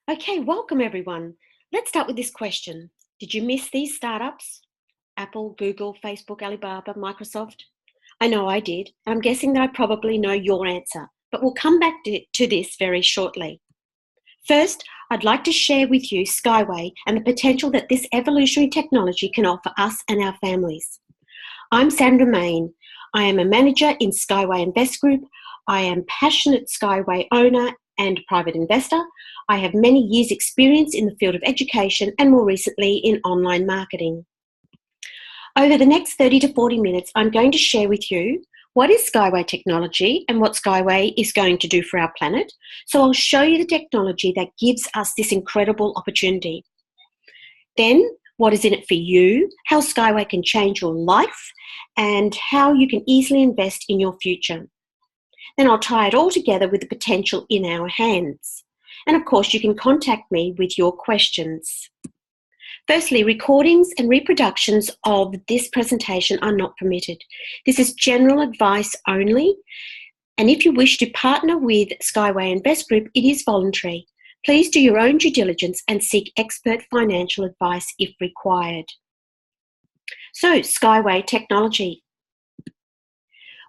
Okay, welcome everyone. Let's start with this question. Did you miss these startups? Apple, Google, Facebook, Alibaba, Microsoft? I know I did. I'm guessing that I probably know your answer, but we'll come back to this very shortly. First, I'd like to share with you SkyWay and the potential that this evolutionary technology can offer us and our families. I'm Sandra Mayne. I am a manager in SkyWay Invest Group. I am passionate SkyWay owner and private investor. I have many years' experience in the field of education and more recently in online marketing. Over the next 30 to 40 minutes, I'm going to share with you what is SkyWay technology and what SkyWay is going to do for our planet. So I'll show you the technology that gives us this incredible opportunity. Then, what is in it for you, how SkyWay can change your life, and how you can easily invest in your future. Then I'll tie it all together with the potential in our hands. And of course, you can contact me with your questions. Firstly, recordings and reproductions of this presentation are not permitted. This is general advice only. And if you wish to partner with SkyWay Invest Group, it is voluntary. Please do your own due diligence and seek expert financial advice if required. So, SkyWay technology.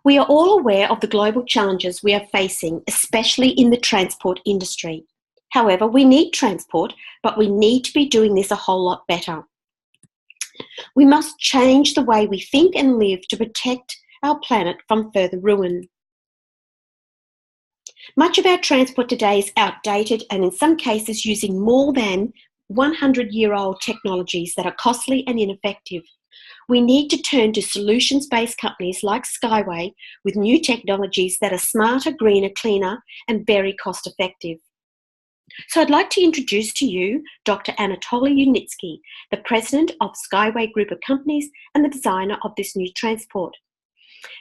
We are all aware of the global challenges we are facing, especially in the transport industry. However, we need transport, but we need to be doing this a whole lot better. We must change the way we think and live to protect our planet from further ruin. Much of our transport today is outdated and in some cases using more than 100-year-old technologies that are costly and ineffective. We need to turn to solutions-based companies like SkyWay with new technologies that are smarter, greener, cleaner, and very cost-effective. So I'd like to introduce to you Dr. Anatoly Yunitsky, the president of SkyWay Group of Companies and the designer of this new transport.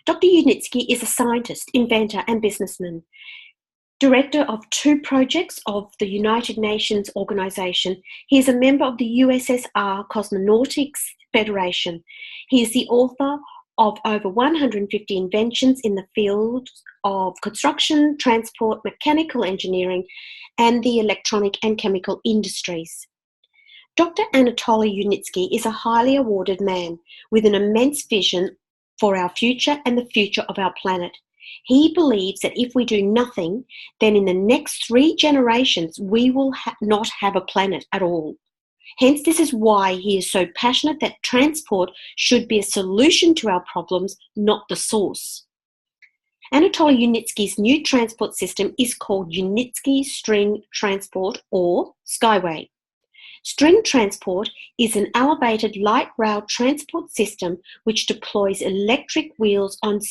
Dr. Yunitsky is a scientist, inventor, and businessman. Director of 2 projects of the United Nations organization. He is a member of the USSR Cosmonautics Federation. He is the author of over 150 inventions in the fields of construction, transport, mechanical engineering, and the electronic and chemical industries. Dr. Anatoly Yunitsky is a highly awarded man with an immense vision for our future and the future of our planet. He believes that if we do nothing, then in the next 3 generations, we will not have a planet at all. Hence, this is why he is so passionate that transport should be a solution to our problems, not the source. Anatoly Yunitsky's new transport system is called Yunitsky String Transport, or SkyWay. String transport is an elevated light rail transport system which deploys electric vehicles on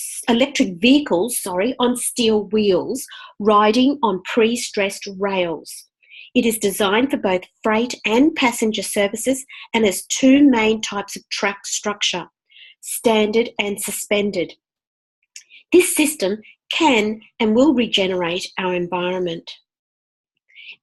steel wheels riding on pre-stressed rails. It is designed for both freight and passenger services and has 2 main types of track structure, standard and suspended. This system can and will regenerate our environment.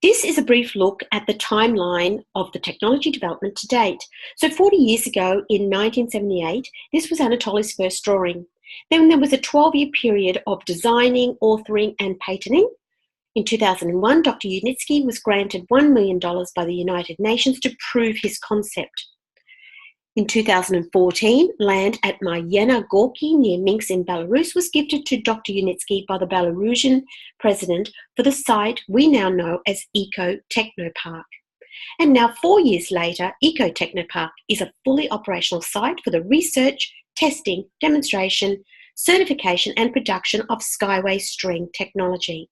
This is a brief look at the timeline of the technology development to date. So 40 years ago, in 1978, this was Anatoly's first drawing. Then there was a 12-year period of designing, authoring, and patenting. In 2001, Dr. Yunitsky was granted $1 million by the United Nations to prove his concept. In 2014, land at Mayena Gorky near Minsk in Belarus was gifted to Dr. Yunitsky by the Belarusian president for the site we now know as Eco Technopark. And now 4 years later, Eco Technopark is a fully operational site for the research, testing, demonstration, certification and production of SkyWay string technology.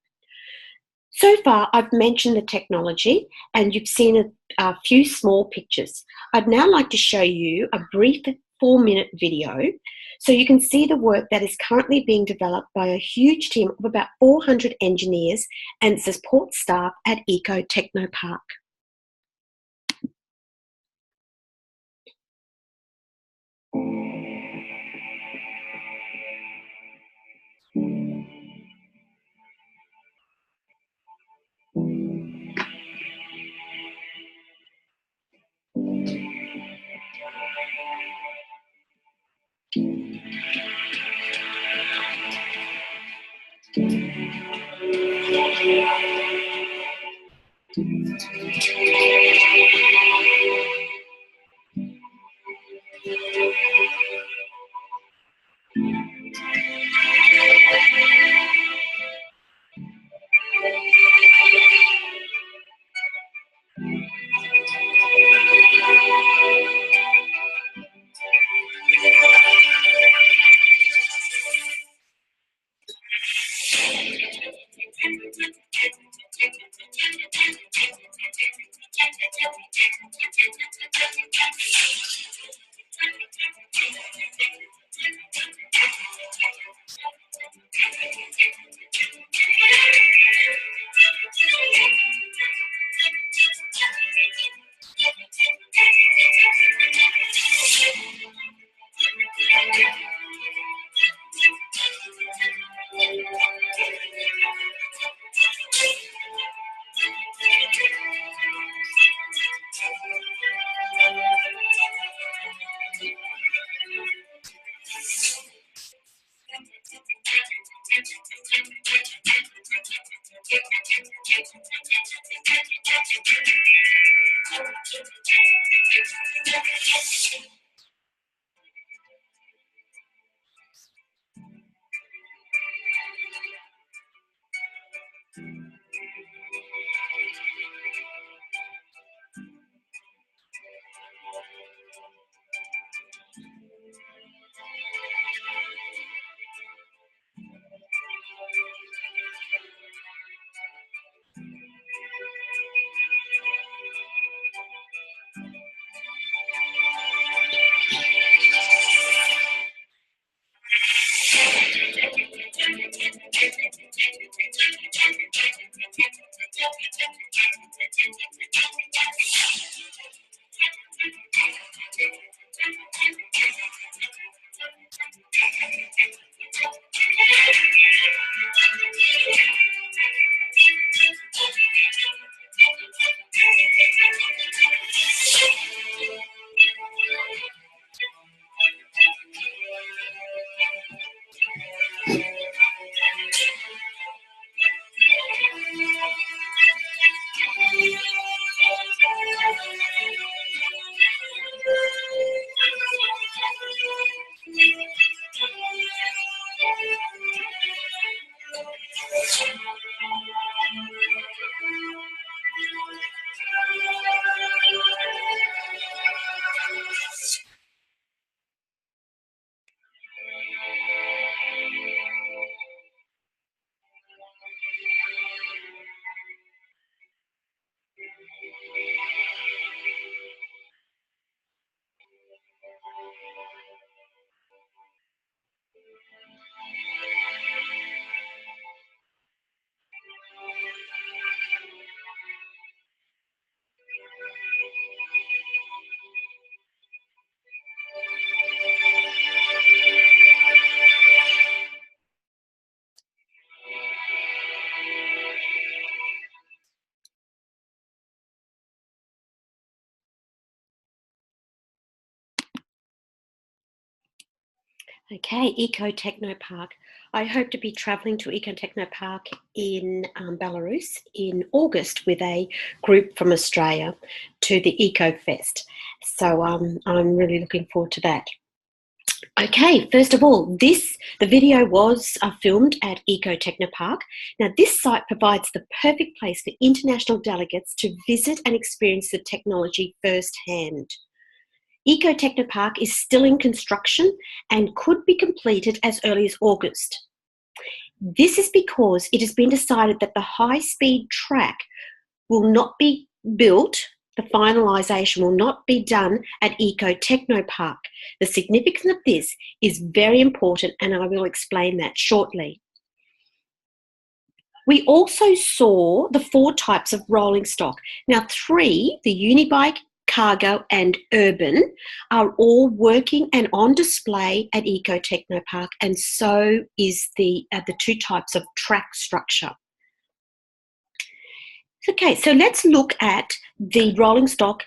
So far, I've mentioned the technology and you've seen a few small pictures. I'd now like to show you a brief 4-minute video so you can see the work that is currently being developed by a huge team of about 400 engineers and support staff at Eco Technopark. Okay, Eco Techno Park. I hope to be travelling to Eco Techno Park in Belarus in August with a group from Australia to the Eco Fest. So I'm really looking forward to that. Okay, first of all, the video was filmed at Eco Techno Park. Now, this site provides the perfect place for international delegates to visit and experience the technology firsthand. Eco Techno Park is still in construction and could be completed as early as August. This is because it has been decided that the high-speed track will not be built, the finalisation will not be done at Eco Techno Park. The significance of this is very important, and I will explain that shortly. We also saw the 4 types of rolling stock. Now, 3, the Unibike, Cargo and Urban, are all working and on display at Eco Techno Park, and so is the 2 types of track structure. Okay, so let's look at the rolling stock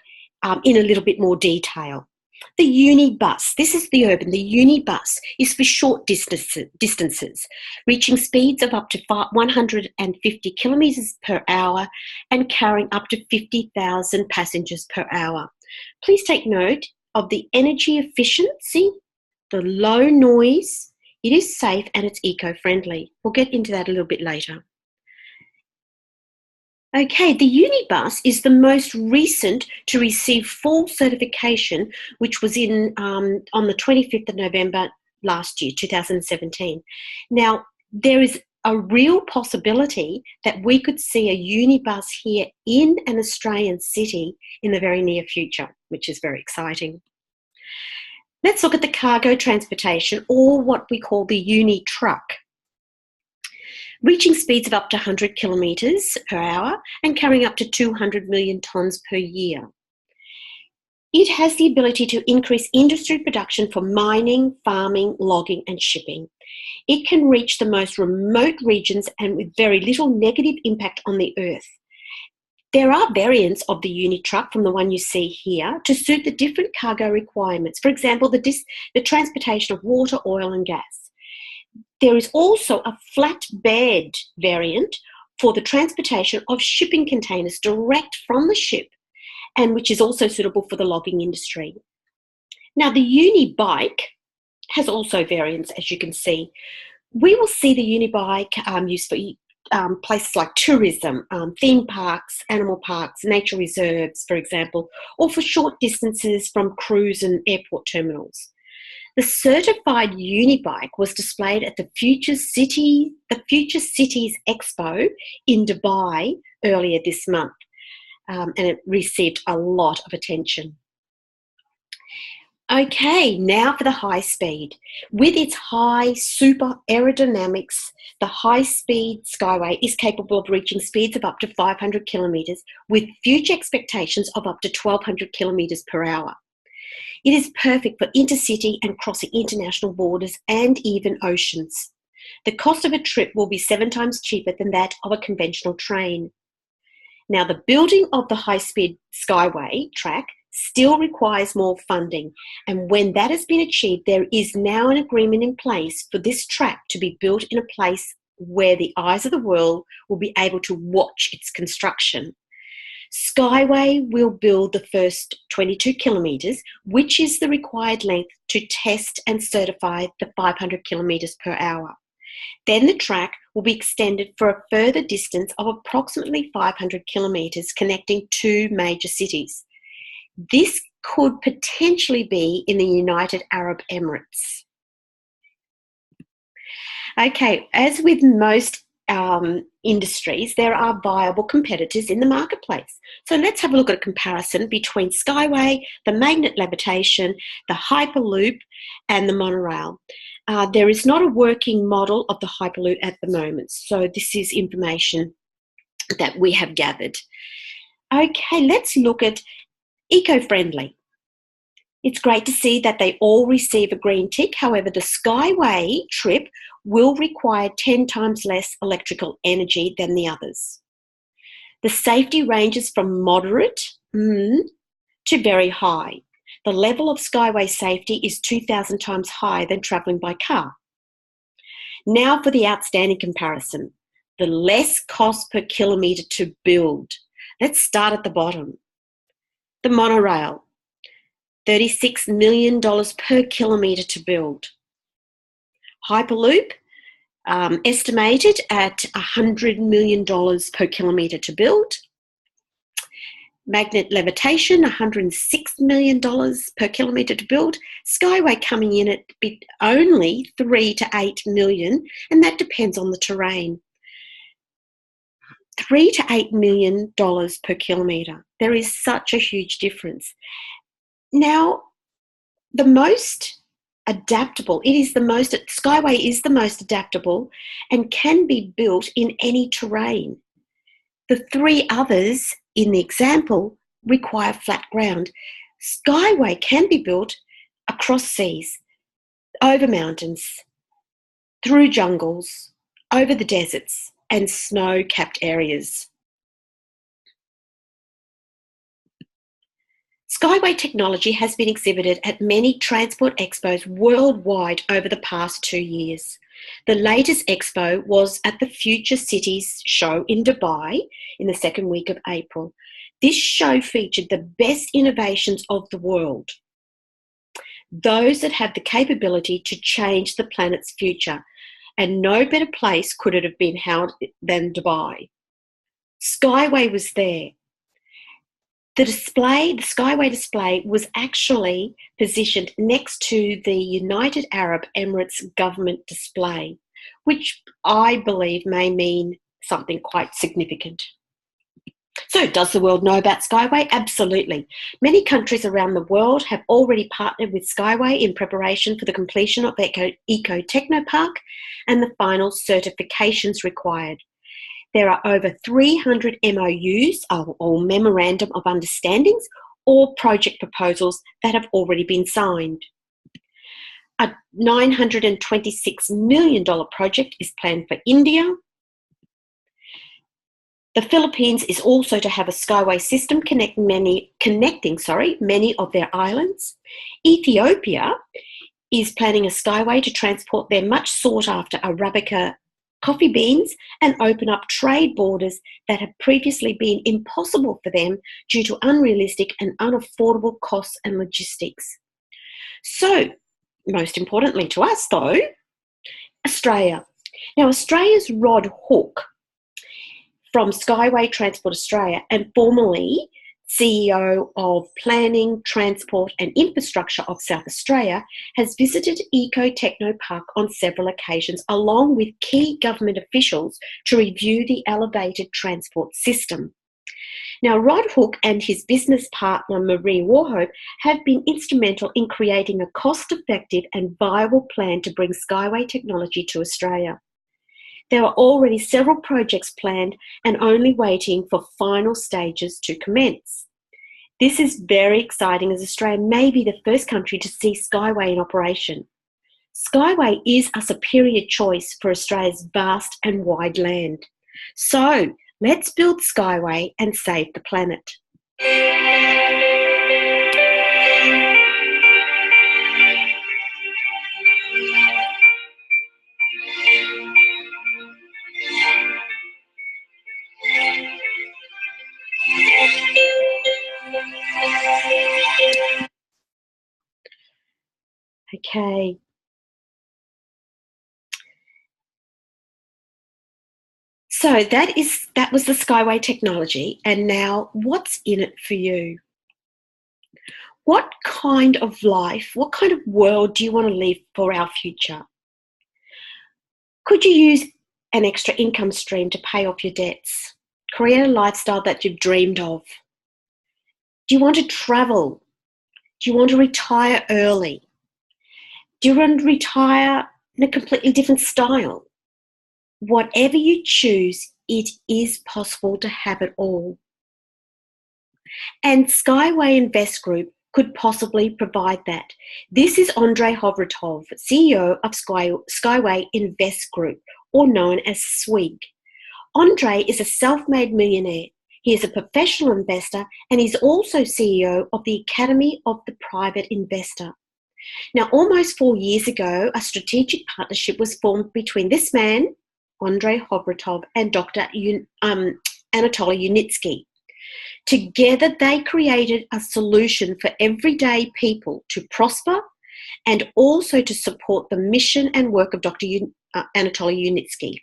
in a little bit more detail. The Unibus, this is the Urban. The Unibus is for short distances, reaching speeds of up to 150 kilometres per hour and carrying up to 50,000 passengers per hour. Please take note of the energy efficiency, the low noise, it is safe and it's eco-friendly. We'll get into that a little bit later. Okay, the Unibus is the most recent to receive full certification, which was on the 25th of November last year, 2017. Now, there is a real possibility that we could see a Unibus here in an Australian city in the very near future, which is very exciting. Let's look at the cargo transportation, or what we call the Uni truck. Reaching speeds of up to 100 kilometres per hour and carrying up to 200 million tonnes per year. It has the ability to increase industry production for mining, farming, logging and shipping. It can reach the most remote regions and with very little negative impact on the earth. There are variants of the Uni truck from the one you see here to suit the different cargo requirements. For example, the transportation of water, oil and gas. There is also a flatbed variant for the transportation of shipping containers direct from the ship, and which is also suitable for the logging industry. Now, the uni-bike has also variants, as you can see. We will see the uni-bike used for places like tourism, theme parks, animal parks, nature reserves, for example, or for short distances from cruise and airport terminals. The certified uni-bike was displayed at the Future Cities Expo in Dubai earlier this month, and it received a lot of attention. Okay, now for the high speed. With its high super aerodynamics, the high-speed SkyWay is capable of reaching speeds of up to 500 kilometres with future expectations of up to 1,200 kilometres per hour. It is perfect for intercity and crossing international borders and even oceans. The cost of a trip will be 7 times cheaper than that of a conventional train. Now, the building of the high-speed SkyWay track still requires more funding, and when that has been achieved, there is now an agreement in place for this track to be built in a place where the eyes of the world will be able to watch its construction. SkyWay will build the first 22 kilometres, which is the required length to test and certify the 500 kilometres per hour. Then the track will be extended for a further distance of approximately 500 kilometres connecting 2 major cities. This could potentially be in the United Arab Emirates. Okay, as with most industries, there are viable competitors in the marketplace. So let's have a look at a comparison between SkyWay, the magnet levitation, the Hyperloop, and the monorail. There is not a working model of the Hyperloop at the moment, so this is information that we have gathered. Okay, let's look at eco-friendly. It's great to see that they all receive a green tick. However, the SkyWay trip will require 10 times less electrical energy than the others. The safety ranges from moderate to very high. The level of SkyWay safety is 2,000 times higher than travelling by car. Now for the outstanding comparison, the less cost per kilometre to build. Let's start at the bottom. The monorail, $36 million per kilometre to build. Hyperloop, estimated at $100 million per kilometre to build. Magnet levitation, $106 million per kilometre to build. SkyWay coming in at only $3 to $8 million, and that depends on the terrain. $3 to $8 million per kilometre. There is such a huge difference. Now, the most adaptable, SkyWay is the most adaptable and can be built in any terrain. The 3 others in the example require flat ground. SkyWay can be built across seas, over mountains, through jungles, over the deserts and snow-capped areas. SkyWay technology has been exhibited at many transport expos worldwide over the past 2 years. The latest expo was at the Future Cities show in Dubai in the second week of April. This show featured the best innovations of the world, those that have the capability to change the planet's future, and no better place could it have been held than Dubai. SkyWay was there. The SkyWay display was actually positioned next to the United Arab Emirates government display, which I believe may mean something quite significant. So, does the world know about SkyWay? Absolutely. Many countries around the world have already partnered with SkyWay in preparation for the completion of Eco Technopark and the final certifications required. There are over 300 MOUs or Memorandum of Understandings or project proposals that have already been signed. A $926 million project is planned for India. The Philippines is also to have a SkyWay system connecting many of their islands. Ethiopia is planning a SkyWay to transport their much sought after Arabica coffee beans and open up trade borders that have previously been impossible for them due to unrealistic and unaffordable costs and logistics. So, most importantly to us though, Australia. Now, Australia's Rod Hook from SkyWay Transport Australia and formerly CEO of Planning, Transport and Infrastructure of South Australia, has visited Eco Techno Park on several occasions along with key government officials to review the elevated transport system. Now, Rod Hook and his business partner Marie Warhope have been instrumental in creating a cost-effective and viable plan to bring SkyWay technology to Australia. There are already several projects planned and only waiting for final stages to commence. This is very exciting as Australia may be the first country to see SkyWay in operation. SkyWay is a superior choice for Australia's vast and wide land. So let's build SkyWay and save the planet. Okay. So that was the SkyWay technology, and now what's in it for you? What kind of life, what kind of world do you want to live for our future? Could you use an extra income stream to pay off your debts? Create a lifestyle that you've dreamed of? Do you want to travel? Do you want to retire early? Do you want to retire in a completely different style? Whatever you choose, it is possible to have it all. And SkyWay Invest Group could possibly provide that. This is Andrei Hovratov, CEO of SkyWay Invest Group, or known as SWIG. Andrei is a self-made millionaire. He is a professional investor and he's also CEO of the Academy of the Private Investor. Now, almost 4 years ago, a strategic partnership was formed between this man, Andrei Hovratov, and Dr. Anatoly Yunitsky. Together, they created a solution for everyday people to prosper and also to support the mission and work of Dr. Anatoly Yunitsky.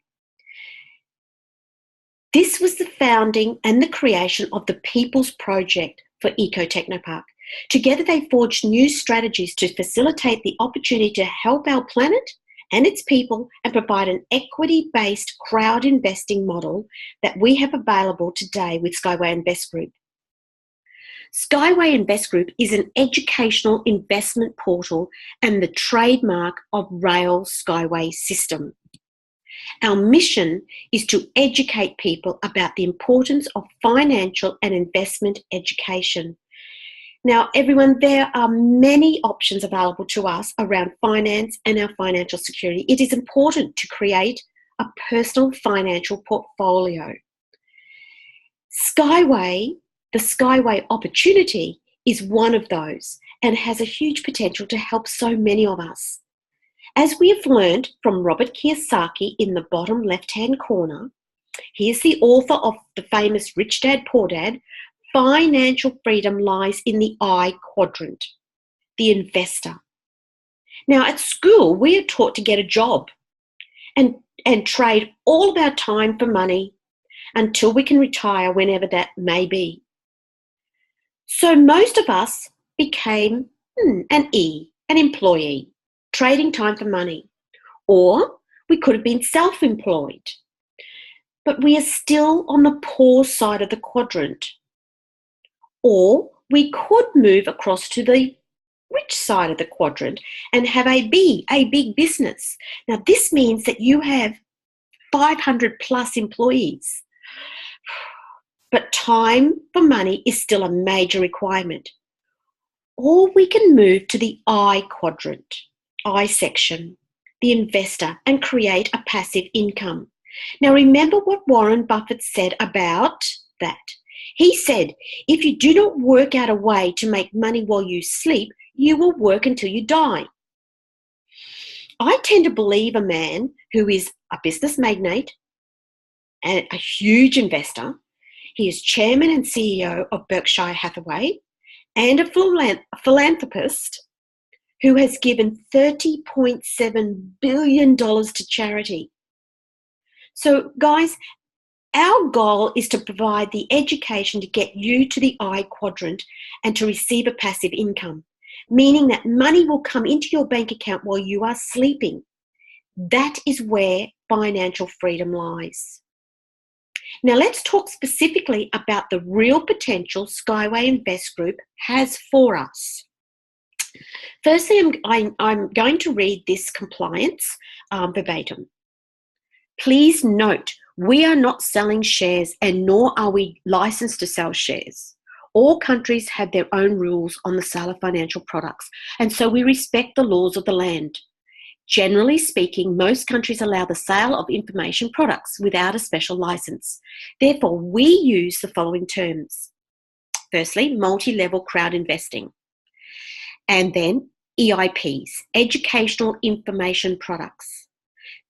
This was the founding and the creation of the People's Project for Eco Technopark. Together, they forged new strategies to facilitate the opportunity to help our planet and its people and provide an equity-based crowd investing model that we have available today with SkyWay Invest Group. SkyWay Invest Group is an educational investment portal and the trademark of Rail SkyWay system. Our mission is to educate people about the importance of financial and investment education. Now, everyone, there are many options available to us around finance and our financial security. It is important to create a personal financial portfolio. SkyWay, the SkyWay opportunity, is one of those and has a huge potential to help so many of us. As we have learned from Robert Kiyosaki in the bottom left-hand corner, he is the author of the famous Rich Dad, Poor Dad. Financial freedom lies in the I quadrant, the investor. Now, at school, we are taught to get a job and trade all of our time for money until we can retire, whenever that may be. So most of us became an employee, trading time for money. Or we could have been self-employed. But we are still on the poor side of the quadrant. Or we could move across to the rich side of the quadrant and have a big business. Now, this means that you have 500 plus employees. But time for money is still a major requirement. Or we can move to the I quadrant, I section, the investor, and create a passive income. Now, remember what Warren Buffett said about that. He said, if you do not work out a way to make money while you sleep, you will work until you die. I tend to believe a man who is a business magnate and a huge investor. He is chairman and CEO of Berkshire Hathaway and a philanthropist who has given $30.7 billion to charity. So, guys, our goal is to provide the education to get you to the I quadrant and to receive a passive income, meaning that money will come into your bank account while you are sleeping. That is where financial freedom lies. Now, let's talk specifically about the real potential SkyWay Invest Group has for us. Firstly, I'm going to read this compliance verbatim. Please note, we are not selling shares and nor are we licensed to sell shares. All countries have their own rules on the sale of financial products, and so we respect the laws of the land. Generally speaking, most countries allow the sale of information products without a special license. Therefore, we use the following terms. Firstly, multi-level crowd investing. And then EIPs, educational information products.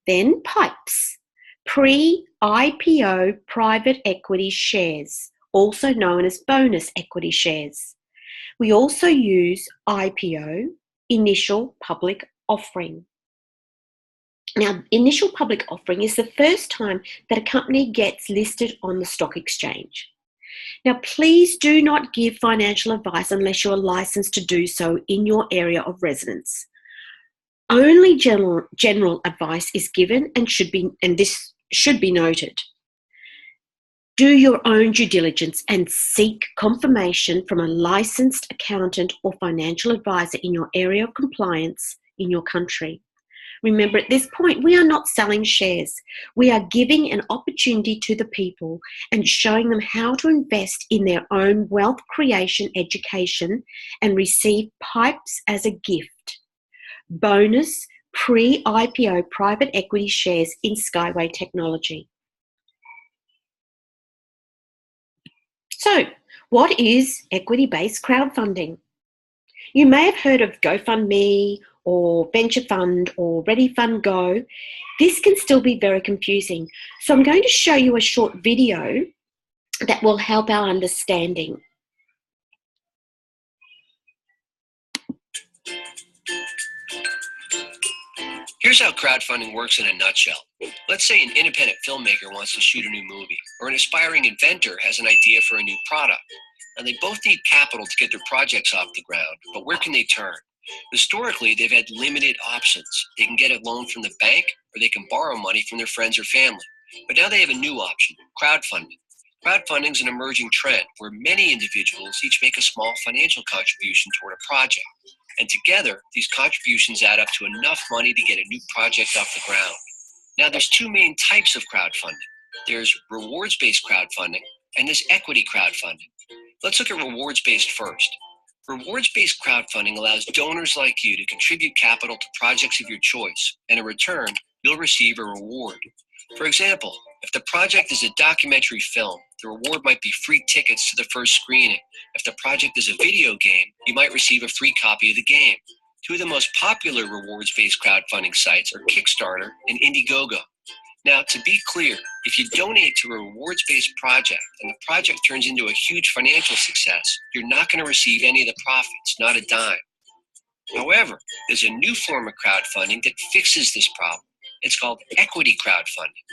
Then PIPEs, pre-IPO private equity shares, also known as bonus equity shares. We also use IPO, initial public offering. Now, initial public offering is the first time that a company gets listed on the stock exchange. Now, please do not give financial advice unless you are licensed to do so in your area of residence. Only general advice is given and this should be noted. Do your own due diligence and seek confirmation from a licensed accountant or financial advisor in your area of compliance in your country. Remember, at this point, we are not selling shares. We are giving an opportunity to the people and showing them how to invest in their own wealth creation education and receive PIPEs as a gift. Bonus pre-IPO private equity shares in SkyWay technology. So, what is equity-based crowdfunding? You may have heard of GoFundMe or Venture Fund or Ready Fund Go. This can still be very confusing. So I'm going to show you a short video that will help our understanding. Here's how crowdfunding works in a nutshell. Let's say an independent filmmaker wants to shoot a new movie, or an aspiring inventor has an idea for a new product. And they both need capital to get their projects off the ground, but where can they turn? Historically, they've had limited options. They can get a loan from the bank, or they can borrow money from their friends or family. But now they have a new option, crowdfunding. Crowdfunding is an emerging trend where many individuals each make a small financial contribution toward a project. And together, these contributions add up to enough money to get a new project off the ground. Now, there's two main types of crowdfunding. There's rewards-based crowdfunding, and there's equity crowdfunding. Let's look at rewards-based first. Rewards-based crowdfunding allows donors like you to contribute capital to projects of your choice, and in return, you'll receive a reward. For example, if the project is a documentary film, the reward might be free tickets to the first screening. If the project is a video game, you might receive a free copy of the game. Two of the most popular rewards-based crowdfunding sites are Kickstarter and Indiegogo. Now, to be clear, if you donate to a rewards-based project and the project turns into a huge financial success, you're not going to receive any of the profits, not a dime. However, there's a new form of crowdfunding that fixes this problem. It's called equity crowdfunding.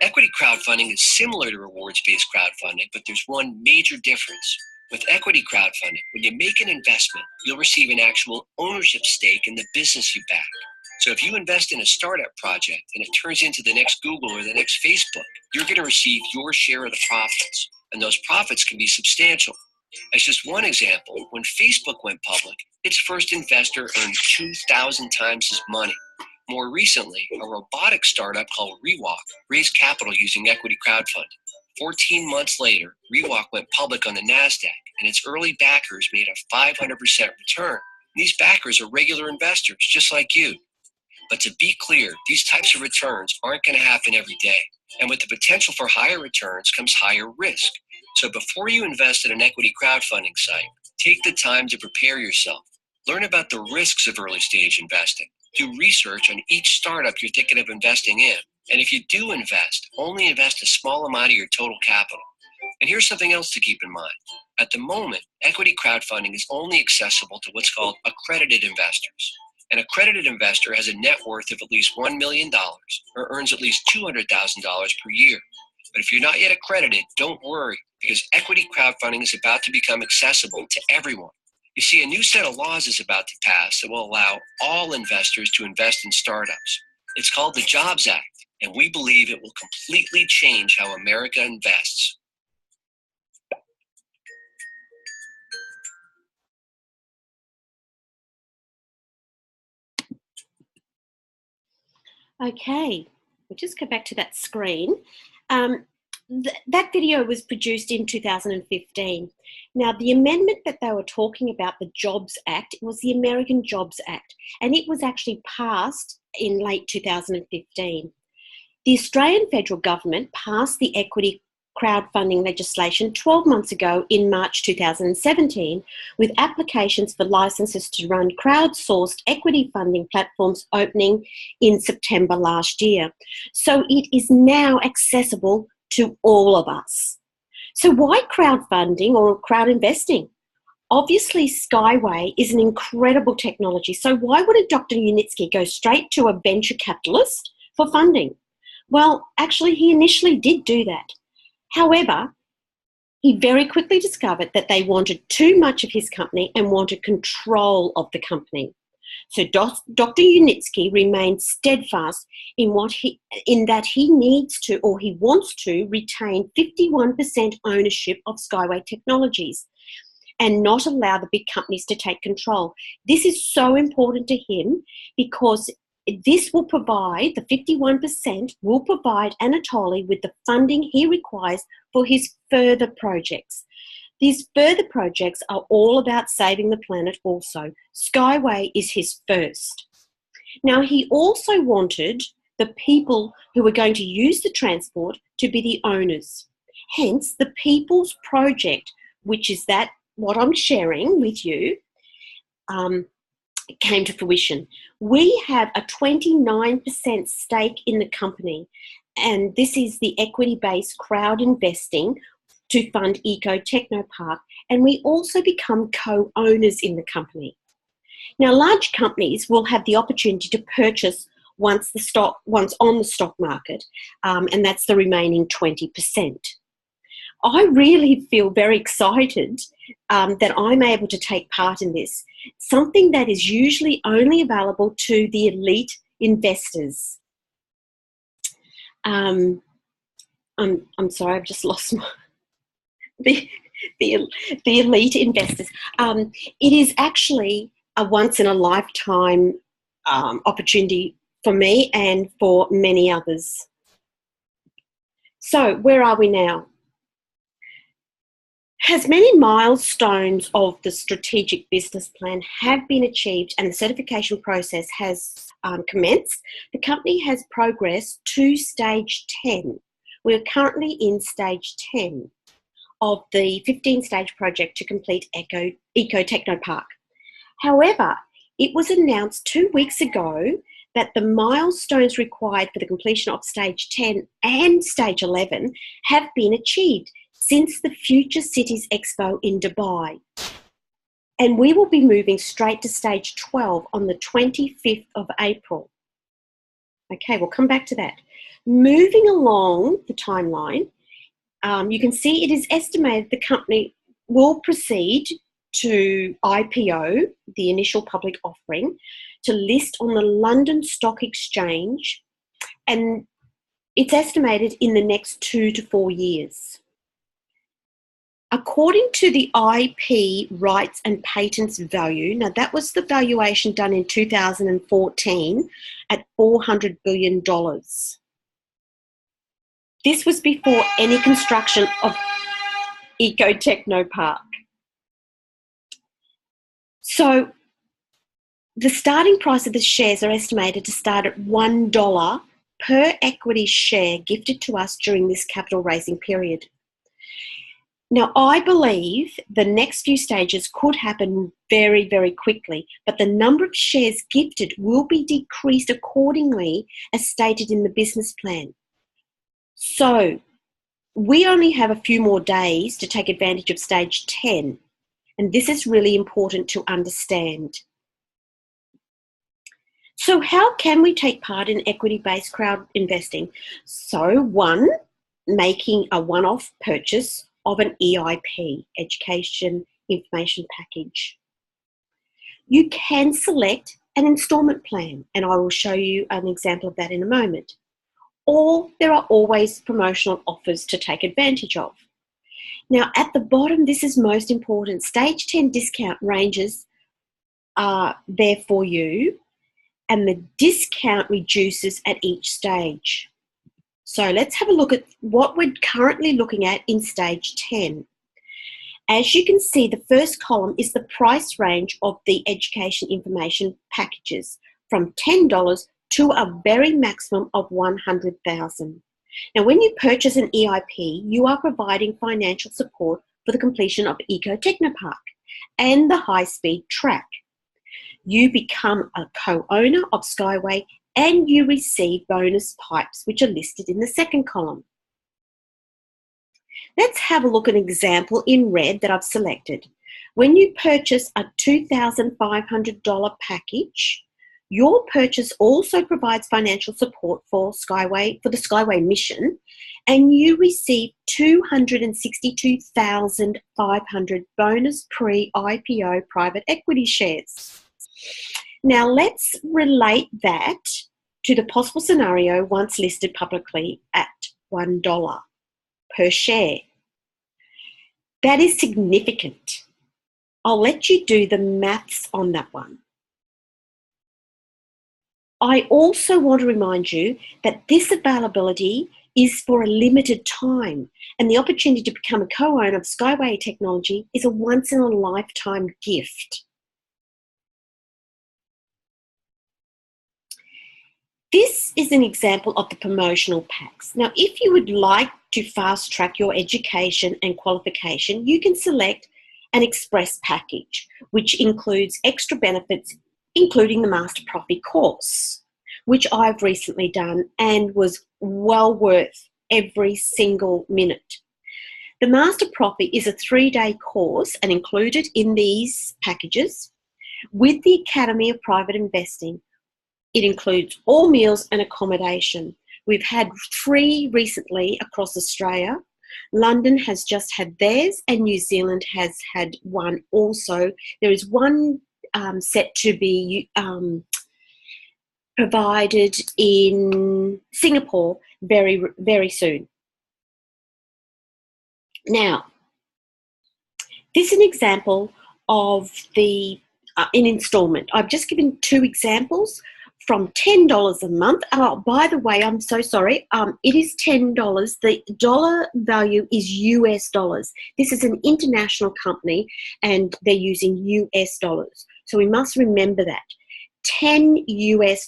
Equity crowdfunding is similar to rewards-based crowdfunding, but there's one major difference. With equity crowdfunding, when you make an investment, you'll receive an actual ownership stake in the business you back. So if you invest in a startup project and it turns into the next Google or the next Facebook, you're going to receive your share of the profits, and those profits can be substantial. As just one example, when Facebook went public, its first investor earned 2,000 times his money. More recently, a robotics startup called Rewalk raised capital using equity crowdfunding. 14 months later, Rewalk went public on the NASDAQ, and its early backers made a 500% return. These backers are regular investors, just like you. But to be clear, these types of returns aren't going to happen every day. And with the potential for higher returns comes higher risk. So before you invest in an equity crowdfunding site, take the time to prepare yourself. Learn about the risks of early stage investing. Do research on each startup you're thinking of investing in. And if you do invest, only invest a small amount of your total capital. And here's something else to keep in mind. At the moment, equity crowdfunding is only accessible to what's called accredited investors. An accredited investor has a net worth of at least $1 million or earns at least $200,000 per year. But if you're not yet accredited, don't worry, because equity crowdfunding is about to become accessible to everyone. You see, a new set of laws is about to pass that will allow all investors to invest in startups. It's called the Jobs Act, and we believe it will completely change how America invests. Okay, we'll just go back to that screen. That video was produced in 2015. Now, the amendment that they were talking about, the Jobs Act, was the American Jobs Act, and it was actually passed in late 2015. The Australian federal government passed the equity crowdfunding legislation 12 months ago in March 2017, with applications for licenses to run crowdsourced equity funding platforms opening in September last year. So it is now accessible to all of us. So why crowdfunding or crowd investing? Obviously, SkyWay is an incredible technology. So why would a Dr. Unitsky go straight to a venture capitalist for funding? Well, actually, he initially did do that. However, he very quickly discovered that they wanted too much of his company and wanted control of the company. So Dr. Unitsky remained steadfast in that he needs to, or he wants to, retain 51% ownership of SkyWay Technologies and not allow the big companies to take control. This is so important to him because this will provide, the 51% will provide Anatoly with the funding he requires for his further projects. These further projects are all about saving the planet also. SkyWay is his first. Now, he also wanted the people who were going to use the transport to be the owners. Hence, the People's Project, which is that what I'm sharing with you, came to fruition. We have a 29% stake in the company, and this is the equity-based crowd investing to fund Eco Technopark, and we also become co-owners in the company. Now, large companies will have the opportunity to purchase once on the stock market, and that's the remaining 20%. I really feel very excited that I'm able to take part in this, something that is usually only available to the elite investors. I'm sorry, I've just lost my the elite investors. It is actually a once in a lifetime opportunity for me and for many others. So where are we now? As many milestones of the strategic business plan have been achieved and the certification process has commenced, the company has progressed to stage 10. We're currently in stage 10 of the 15-stage project to complete Eco Technopark. However, it was announced 2 weeks ago that the milestones required for the completion of stage 10 and stage 11 have been achieved since the Future Cities Expo in Dubai. And we will be moving straight to stage 12 on the 25th of April. Okay, we'll come back to that. Moving along the timeline, you can see it is estimated the company will proceed to IPO, the initial public offering, to list on the London Stock Exchange, and it's estimated in the next 2 to 4 years. According to the IP rights and patents value, now that was the valuation done in 2014 at $400 billion. This was before any construction of Eco Technopark. So the starting price of the shares are estimated to start at $1 per equity share gifted to us during this capital raising period. Now, I believe the next few stages could happen very, very quickly, but the number of shares gifted will be decreased accordingly as stated in the business plan. So we only have a few more days to take advantage of stage 10, and this is really important to understand. So how can we take part in equity-based crowd investing? So one, making a one-off purchase of an EIP, Education Information Package. You can select an instalment plan, and I will show you an example of that in a moment. Or there are always promotional offers to take advantage of. Now, at the bottom, this is most important. Stage 10 discount ranges are there for you, and the discount reduces at each stage. So let's have a look at what we're currently looking at in stage 10. As you can see, the first column is the price range of the education information packages from $10 to a very maximum of $100,000. Now, when you purchase an EIP, you are providing financial support for the completion of Eco Technopark and the high-speed track. You become a co-owner of SkyWay and you receive bonus pipes, which are listed in the second column. Let's have a look at an example in red that I've selected. When you purchase a $2,500 package, your purchase also provides financial support for SkyWay, for the SkyWay mission, and you receive 262,500 bonus pre-IPO private equity shares. Now let's relate that to the possible scenario once listed publicly at $1 per share. That is significant. I'll let you do the maths on that one. I also want to remind you that this availability is for a limited time, and the opportunity to become a co-owner of SkyWay technology is a once-in-a-lifetime gift. This is an example of the promotional packs. Now, if you would like to fast track your education and qualification, you can select an express package, which includes extra benefits, including the Master Profi course, which I've recently done and was well worth every single minute. The Master Profi is a 3-day course and included in these packages with the Academy of Private Investing. It includes all meals and accommodation. We've had 3 recently across Australia. London has just had theirs and New Zealand has had one also. There is one set to be provided in Singapore very, very soon. Now, this is an example of the in instalment. I've just given 2 examples from $10 a month. Oh, by the way, I'm so sorry. It is $10. The dollar value is US dollars. This is an international company and they're using US dollars. So we must remember that. $10 US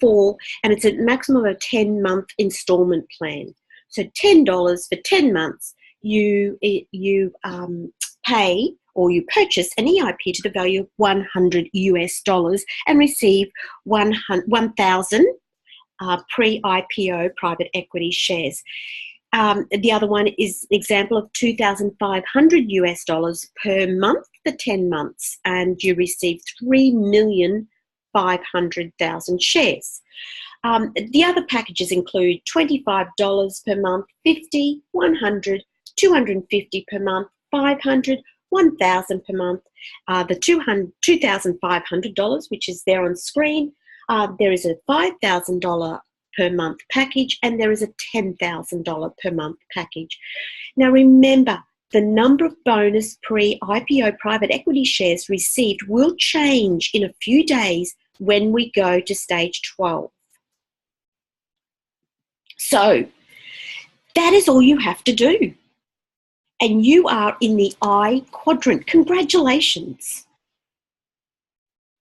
for, and it's a maximum of a 10-month installment plan. So $10 for 10 months, you pay or you purchase an EIP to the value of $100 US and receive 1,000 pre-IPO private equity shares. The other one is an example of $2,500 US per month for 10 months, and you receive 3,500,000 shares. The other packages include $25 per month, $50, $100, $250 per month, $500, $1,000 per month. The $2,500, which is there on screen, there is a $5,000 per month package, and there is a $10,000 per month package. Now remember, the number of bonus pre-IPO private equity shares received will change in a few days when we go to stage 12. So that is all you have to do. And you are in the I quadrant. Congratulations.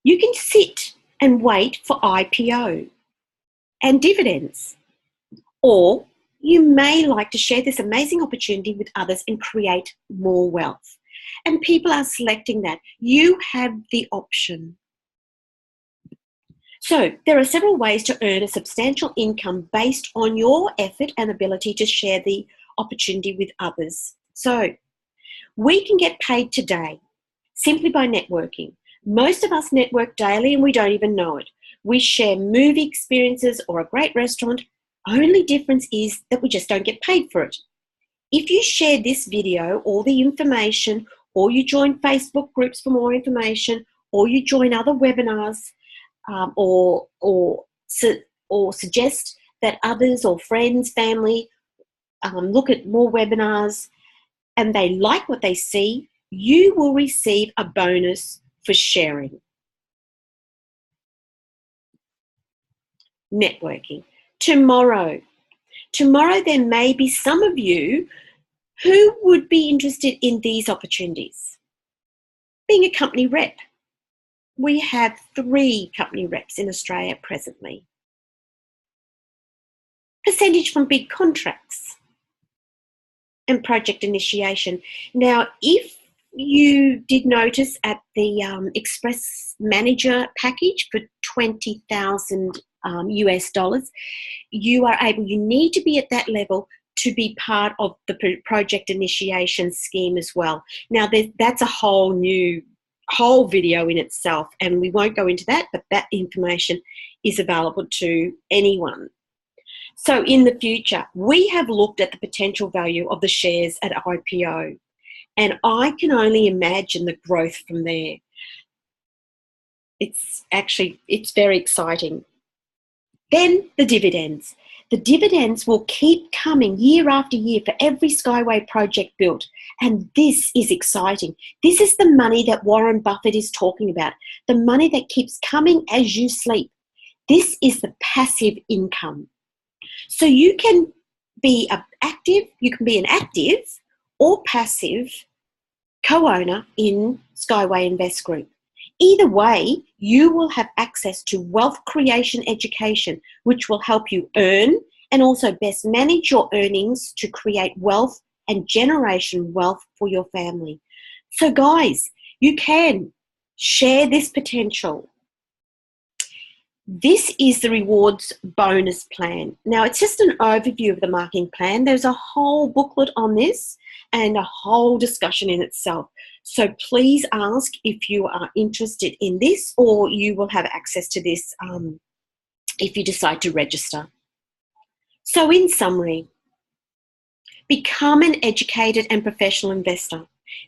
You can sit and wait for IPO and dividends, or you may like to share this amazing opportunity with others and create more wealth. And people are selecting that. You have the option. So there are several ways to earn a substantial income based on your effort and ability to share the opportunity with others. So we can get paid today simply by networking. Most of us network daily and we don't even know it. We share movie experiences or a great restaurant. Only difference is that we just don't get paid for it. If you share this video or the information, or you join Facebook groups for more information, or you join other webinars, or suggest that others or friends, family look at more webinars and they like what they see, you will receive a bonus for sharing. Networking. Tomorrow there may be some of you who would be interested in these opportunities. Being a company rep. We have 3 company reps in Australia presently. Percentage from big contracts and project initiation. Now, if you did notice at the Express Manager package for $20,000 US dollars, you need to be at that level to be part of the project initiation scheme as well. Now, that's a whole video in itself, and we won't go into that, but that information is available to anyone. So in the future, we have looked at the potential value of the shares at IPO, and I can only imagine the growth from there. It's very exciting. Then the dividends. The dividends will keep coming year after year for every SkyWay project built. And this is exciting. This is the money that Warren Buffett is talking about. The money that keeps coming as you sleep. This is the passive income. So you can be an active or passive co-owner in SkyWay Invest Group. Either way, you will have access to wealth creation education, which will help you earn and also best manage your earnings to create wealth and generation wealth for your family. So guys, you can share this potential. This is the rewards bonus plan. Now, it's just an overview of the marketing plan. There's a whole booklet on this and a whole discussion in itself. So please ask if you are interested in this, or you will have access to this if you decide to register. So in summary, become an educated and professional investor.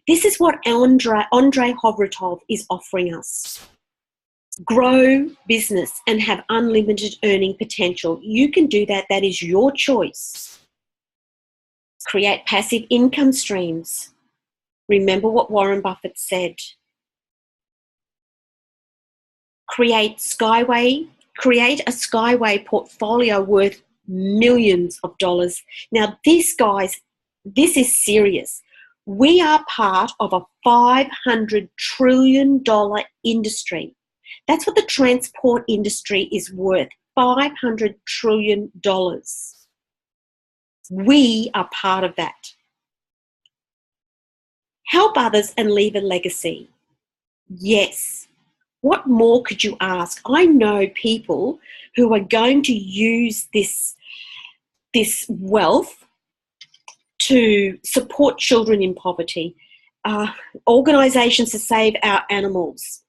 This is what Andrei Hovratov is offering us. Grow business and have unlimited earning potential. You can do that. That is your choice. Create passive income streams. Remember what Warren Buffett said. Create a SkyWay portfolio worth millions of dollars. Now this, guys, this is serious. We are part of a $500 trillion industry. That's what the transport industry is worth, $500 trillion. We are part of that. Help others and leave a legacy. Yes. What more could you ask? I know people who are going to use this wealth to support children in poverty, organisations to save our animals,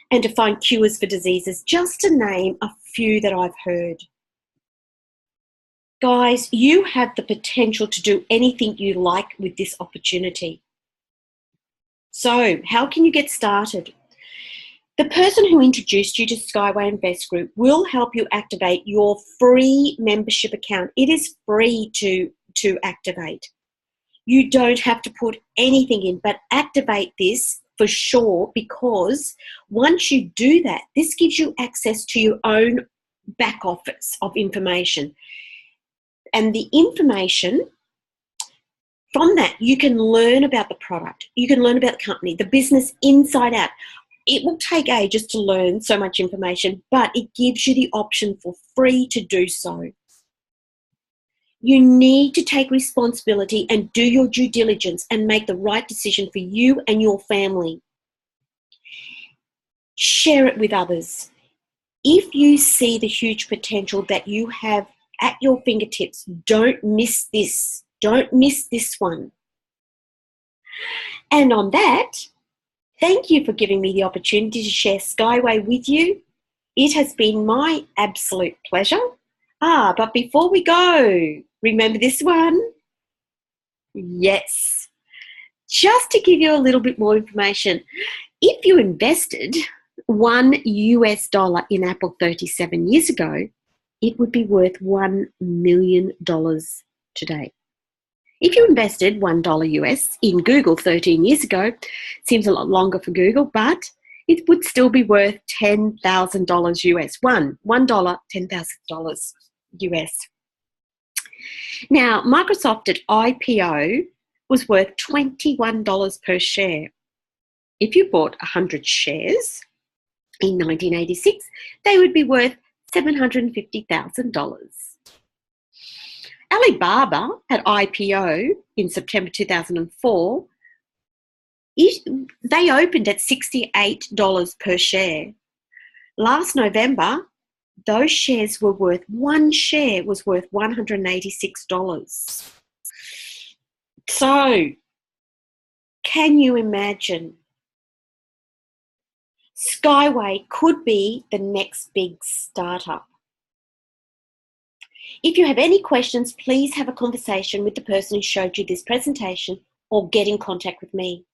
and to find cures for diseases, just to name a few that I've heard. Guys, you have the potential to do anything you like with this opportunity. So, how can you get started? The person who introduced you to SkyWay Invest Group will help you activate your free membership account. It is free to activate. You don't have to put anything in, but activate this for sure, because once you do that, this gives you access to your own back office of information. And the information from that, you can learn about the product, you can learn about the company, the business inside out. It will take ages to learn so much information, but it gives you the option for free to do so. You need to take responsibility and do your due diligence and make the right decision for you and your family. Share it with others. If you see the huge potential that you have at your fingertips, don't miss this. Don't miss this one. And on that, thank you for giving me the opportunity to share SkyWay with you. It has been my absolute pleasure. But before we go, remember this one? Yes. Just to give you a little bit more information, if you invested $1 in Apple 37 years ago, it would be worth $1 million today. If you invested $1 US in Google 13 years ago, seems a lot longer for Google, but it would still be worth $10,000 US. $1, $10,000 US. Now, Microsoft at IPO was worth $21 per share. If you bought 100 shares in 1986, they would be worth $750,000. Alibaba at IPO in September 2004, they opened at $68 per share. Last November, those shares were worth, one share was worth $186. So, can you imagine? SkyWay could be the next big startup. If you have any questions, please have a conversation with the person who showed you this presentation or get in contact with me.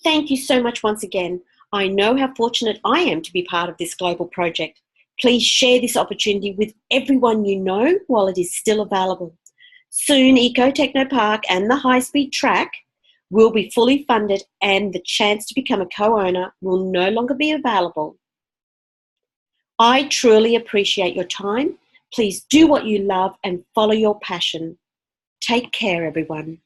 Thank you so much once again. I know how fortunate I am to be part of this global project. Please share this opportunity with everyone you know while it is still available. Soon, Eco Techno Park and the high-speed track will be fully funded and the chance to become a co-owner will no longer be available. I truly appreciate your time. Please do what you love and follow your passion. Take care, everyone.